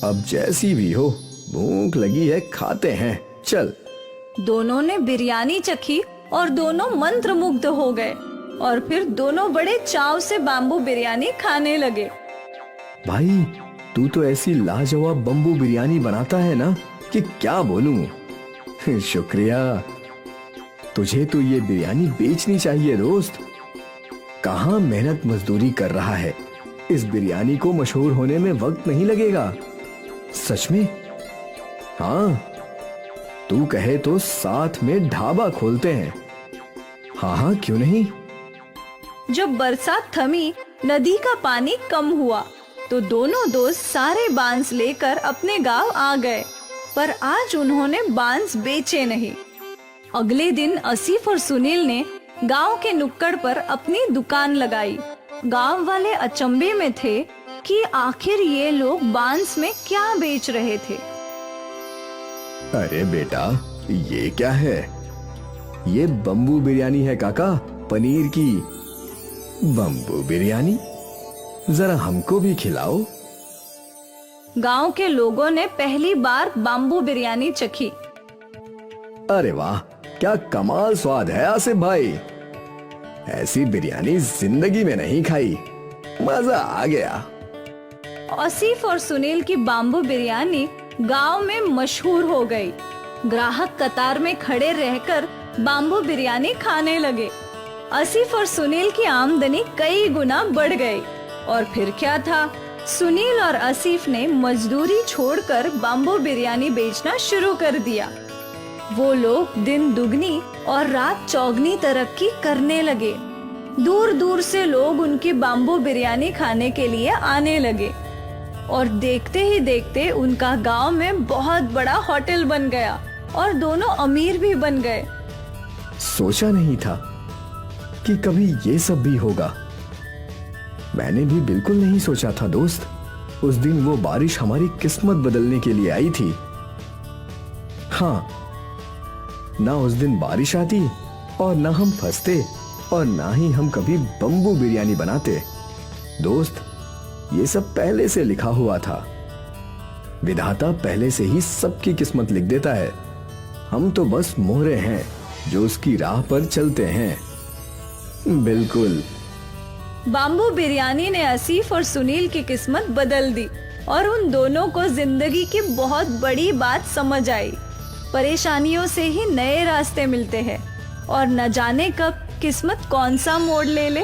अब जैसी भी हो, भूख लगी है, खाते हैं। चल। दोनों ने बिरयानी चखी और दोनों मंत्रमुग्ध हो गए और फिर दोनों बड़े चाव से बाम्बू बिरयानी खाने लगे। भाई, तू तो ऐसी लाजवाब बम्बू बिरयानी बनाता है ना कि क्या बोलूं। शुक्रिया। तुझे तो ये बिरयानी बेचनी चाहिए दोस्त। कहाँ मेहनत मजदूरी कर रहा है। इस बिरयानी को मशहूर होने में वक्त नहीं लगेगा। सच में? हाँ, तू कहे तो साथ में ढाबा खोलते हैं। हाँ हाँ, क्यों नहीं। जब बरसात थमी, नदी का पानी कम हुआ तो दोनों दोस्त सारे बांस लेकर अपने गांव आ गए, पर आज उन्होंने बांस बेचे नहीं। अगले दिन आसिफ और सुनील ने गांव के नुक्कड़ पर अपनी दुकान लगाई। गांव वाले अचंभे में थे कि आखिर ये लोग बांस में क्या बेच रहे थे। अरे बेटा, ये क्या है? ये बम्बू बिरयानी है काका, पनीर की। बम्बू बिरयानी? जरा हमको भी खिलाओ। गांव के लोगों ने पहली बार बाम्बू बिरयानी चखी। अरे वाह, क्या कमाल स्वाद है आसिफ भाई। ऐसी बिरयानी जिंदगी में नहीं खाई। मजा आ गया। आसिफ और सुनील की बाम्बू बिरयानी गांव में मशहूर हो गई। ग्राहक कतार में खड़े रहकर बाम्बू बिरयानी खाने लगे। आसिफ और सुनील की आमदनी कई गुना बढ़ गई। और फिर क्या था, सुनील और आसिफ ने मजदूरी छोड़कर बाम्बू बिरयानी बेचना शुरू कर दिया। वो लोग दिन दुगनी और रात चौगनी तरक्की करने लगे। दूर दूर से लोग उनकी बाम्बू बिरयानी खाने के लिए आने लगे और देखते ही देखते उनका गांव में बहुत बड़ा होटल बन गया और दोनों अमीर भी बन गए। सोचा नहीं था कि कभी ये सब भी होगा। मैंने भी बिल्कुल नहीं सोचा था दोस्त। उस दिन वो बारिश हमारी किस्मत बदलने के लिए आई थी। हाँ, ना उस दिन बारिश आती और ना हम फंसते और ना ही हम कभी बम्बू बिरयानी बनाते। दोस्त, ये सब पहले से लिखा हुआ था। विधाता पहले से ही सबकी किस्मत लिख देता है। हम तो बस मोहरे हैं जो उसकी राह पर चलते हैं। बिल्कुल। बाम्बू बिरयानी ने आसिफ और सुनील की किस्मत बदल दी और उन दोनों को जिंदगी की बहुत बड़ी बात समझ आई। परेशानियों से ही नए रास्ते मिलते हैं और न जाने कब किस्मत कौन सा मोड़ ले ले।